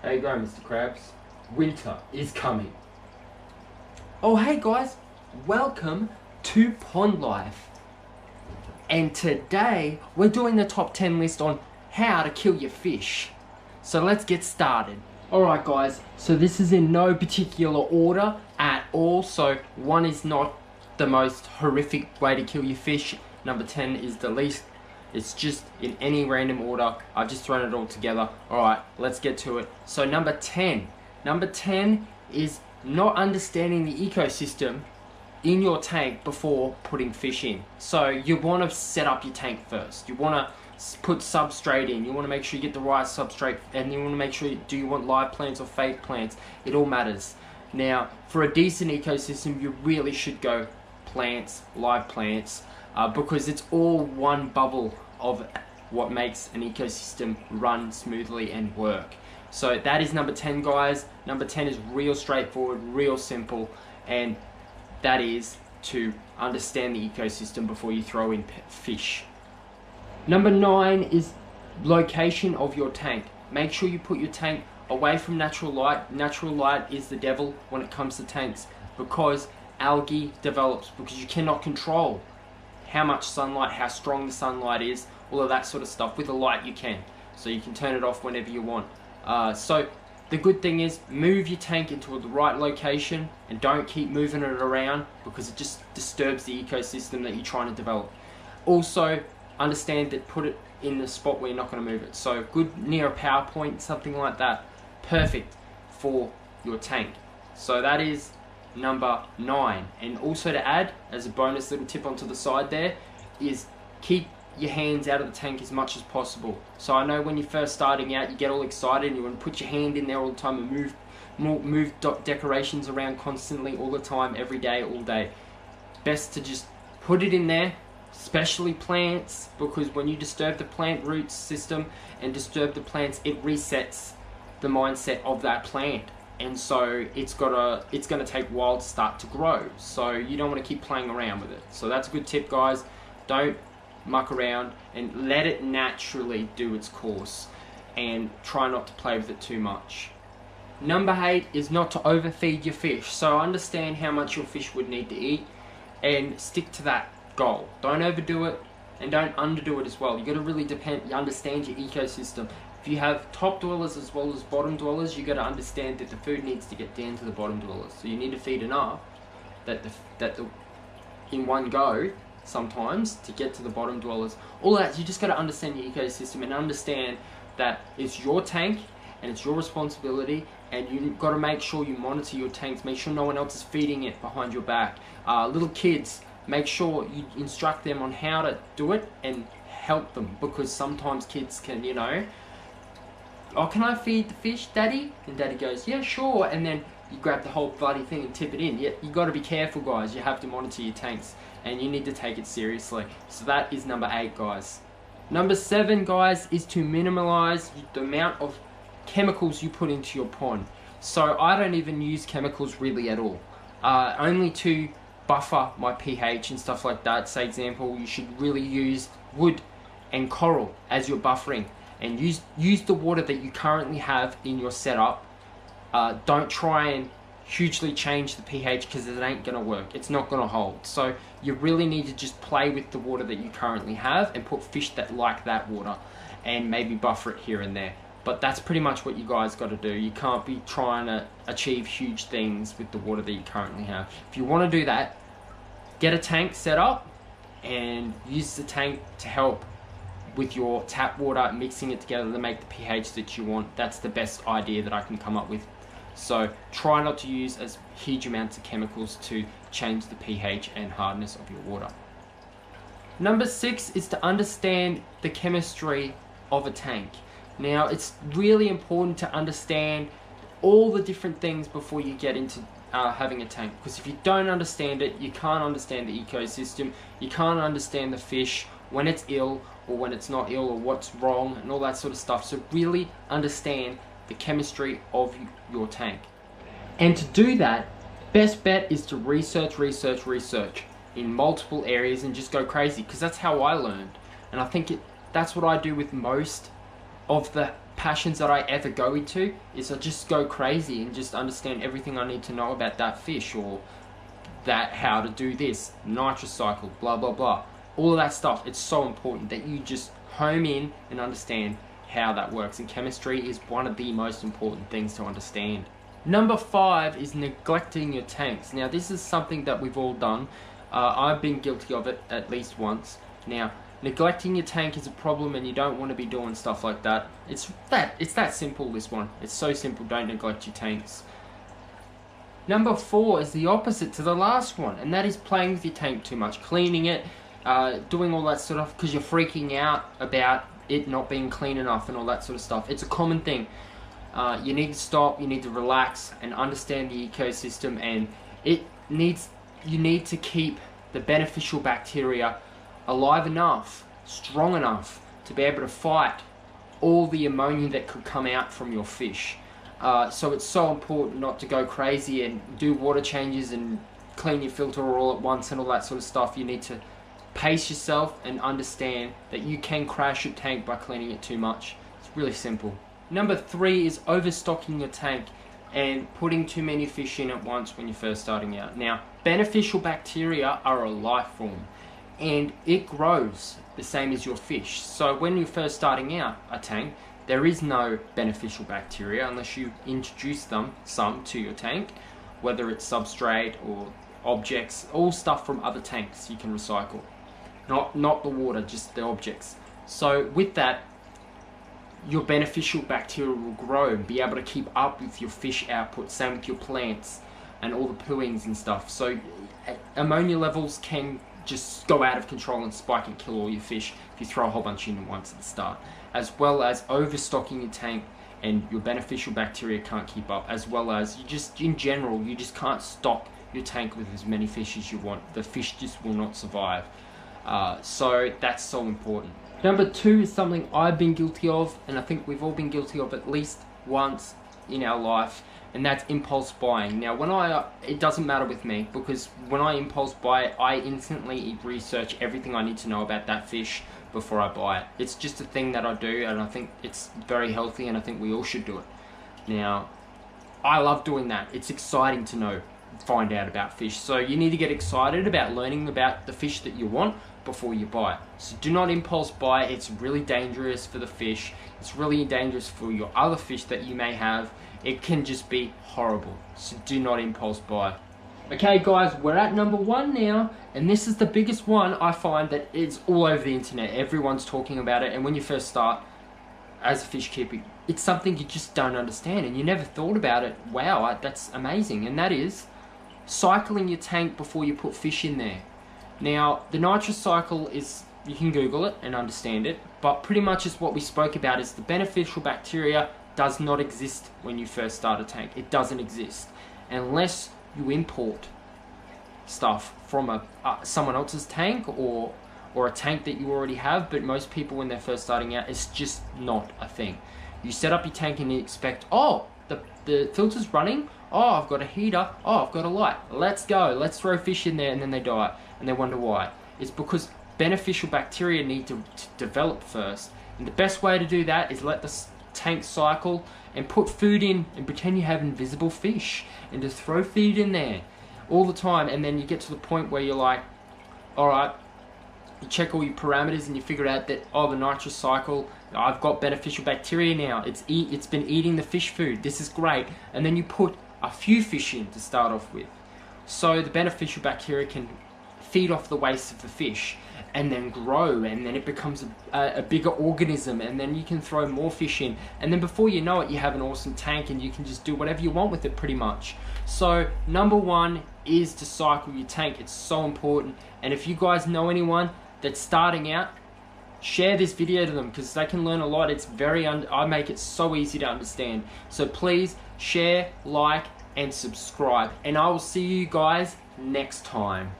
How you going, Mr. Krabs? Winter is coming. Oh, hey guys, welcome to Pond Life. And today we're doing the top 10 list on how to kill your fish. So let's get started. Alright guys, so this is in no particular order at all. So 1 is not the most horrific way to kill your fish. Number 10 is the least. It's just in any random order. I've just thrown it all together. Alright, let's get to it. So number 10. Number 10 is not understanding the ecosystem in your tank before putting fish in. So you want to set up your tank first. You want to put substrate in. You want to make sure you get the right substrate, and you want to make sure, do you want live plants or fake plants? It all matters. Now, for a decent ecosystem, you really should go plants, live plants, because it's all one bubble of what makes an ecosystem run smoothly and work. So that is number 10, guys. Number 10 is real straightforward, real simple, and that is to understand the ecosystem before you throw in fish. Number 9 is location of your tank. Make sure you put your tank away from natural light. Natural light is the devil when it comes to tanks, because algae develops, because you cannot control how much sunlight, how strong the sunlight is, all of that sort of stuff. With a light you can, so you can turn it off whenever you want. So the good thing is, move your tank into the right location and don't keep moving it around, because it just disturbs the ecosystem that you're trying to develop. Also understand that put it in the spot where you're not going to move it. So good near a power point, something like that, perfect for your tank. So that is number 9. And also to add, as a bonus little tip onto the side there, is keep your hands out of the tank as much as possible. So I know when you're first starting out, you get all excited and you want to put your hand in there all the time and move decorations around constantly, all the time, every day, all day. Best to just put it in there, especially plants, because when you disturb the plant root system and disturb the plants, it resets the mindset of that plant. And so it's gonna take a while to start to grow. So you don't want to keep playing around with it. So that's a good tip, guys. Don't muck around and let it naturally do its course, and try not to play with it too much. Number 8 is not to overfeed your fish. So understand how much your fish would need to eat and stick to that goal. Don't overdo it and don't underdo it as well. You got to really understand your ecosystem. If you have top dwellers as well as bottom dwellers, you got to understand that the food needs to get down to the bottom dwellers. So you need to feed enough that in one go sometimes to get to the bottom dwellers. All that, you just got to understand your ecosystem and understand that it's your tank and it's your responsibility, and you've got to make sure you monitor your tanks. Make sure no one else is feeding it behind your back. Little kids, make sure you instruct them on how to do it and help them, because sometimes kids can, you know, oh, can I feed the fish, Daddy? And Daddy goes, yeah, sure. And then you grab the whole bloody thing and tip it in. Yeah, you got to be careful, guys. You have to monitor your tanks, and you need to take it seriously. So that is number 8, guys. Number 7, guys, is to minimize the amount of chemicals you put into your pond. So I don't even use chemicals really at all. Only to buffer my pH and stuff like that. Say example, you should really use wood and coral as your buffering, and use the water that you currently have in your setup. Don't try and hugely change the pH, because it ain't gonna work. It's not gonna hold. So you really need to just play with the water that you currently have and put fish that like that water, and maybe buffer it here and there. But that's pretty much what you guys got to do. You can't be trying to achieve huge things with the water that you currently have. If you want to do that, get a tank set up and use the tank to help with your tap water, mixing it together to make the pH that you want. That's the best idea that I can come up with. So try not to use as huge amounts of chemicals to change the pH and hardness of your water. Number 6 is to understand the chemistry of a tank. Now, it's really important to understand all the different things before you get into having a tank, because if you don't understand it, you can't understand the ecosystem, you can't understand the fish when it's ill or when it's not ill, or what's wrong and all that sort of stuff. So really understand the chemistry of your tank. And to do that, best bet is to research in multiple areas and just go crazy, because that's how I learned. And I think that's what I do with most of the passions that I ever go into is I just go crazy and just understand everything I need to know about that fish, or that how to do this, nitrous cycle, blah blah blah. All of that stuff, it's so important that you just home in and understand how that works, and chemistry is one of the most important things to understand. Number 5 is neglecting your tanks. Now this is something that we've all done. I've been guilty of it at least once. Now neglecting your tank is a problem, and you don't want to be doing stuff like that. It's that simple, this one. It's so simple. Don't neglect your tanks. Number 4 is the opposite to the last one, and that is playing with your tank too much, cleaning it, doing all that sort of, because you're freaking out about it not being clean enough and all that sort of stuff. It's a common thing. You need to stop, you need to relax and understand the ecosystem, and you need to keep the beneficial bacteria alive enough, strong enough to be able to fight all the ammonia that could come out from your fish. So it's so important not to go crazy and do water changes and clean your filter all at once and all that sort of stuff. You need to pace yourself and understand that you can crash your tank by cleaning it too much. It's really simple. Number 3 is overstocking your tank and putting too many fish in at once when you're first starting out. Now, beneficial bacteria are a life form, and it grows the same as your fish. So when you're first starting out a tank, there is no beneficial bacteria unless you introduce some to your tank, whether it's substrate or objects, all stuff from other tanks you can recycle. Not the water, just the objects. So with that, your beneficial bacteria will grow and be able to keep up with your fish output, same with your plants and all the pooings and stuff. So ammonia levels can just go out of control and spike and kill all your fish if you throw a whole bunch in at once at the start. As well as overstocking your tank, and your beneficial bacteria can't keep up, as well as in general, you just can't stock your tank with as many fish as you want. The fish just will not survive. So that's so important. Number 2 is something I've been guilty of, and I think we've all been guilty of at least once in our life, and that's impulse buying. Now, it doesn't matter with me, because when I impulse buy, I instantly research everything I need to know about that fish before I buy it. It's just a thing that I do, and I think it's very healthy, and I think we all should do it. Now, I love doing that. It's exciting to find out about fish. So you need to get excited about learning about the fish that you want before you buy it. So do not impulse buy. It's really dangerous for the fish. It's really dangerous for your other fish that you may have. It can just be horrible. So do not impulse buy. Okay guys, we're at number 1 now, and this is the biggest one. I find that it's all over the internet. Everyone's talking about it, and when you first start as a fish keeper, it's something you just don't understand, and you never thought about it. Wow, that's amazing. And that is cycling your tank before you put fish in there. Now, the nitrous cycle is, you can Google it and understand it, but pretty much is what we spoke about. Is the beneficial bacteria does not exist when you first start a tank. It doesn't exist unless you import stuff from someone else's tank or a tank that you already have. But most people, when they're first starting out, it's just not a thing. You set up your tank and you expect, oh, the filter's running, oh, I've got a heater, oh, I've got a light, let's go, let's throw fish in there, and then they die and they wonder why. It's because beneficial bacteria need to develop first, and the best way to do that is let the tank cycle and put food in and pretend you have invisible fish and just throw feed in there all the time. And then you get to the point where you're like, alright, you check all your parameters and you figure out that, oh, the nitrous cycle, I've got beneficial bacteria now, it's been eating the fish food, this is great. And then you put a few fish in to start off with, so the beneficial bacteria can feed off the waste of the fish and then grow, and then it becomes a bigger organism, and then you can throw more fish in, and then before you know it, you have an awesome tank and you can just do whatever you want with it pretty much. So number 1 is to cycle your tank. It's so important, and if you guys know anyone that's starting out, share this video to them, because they can learn a lot. It's I make it so easy to understand. So please share, like, and subscribe, and I will see you guys next time.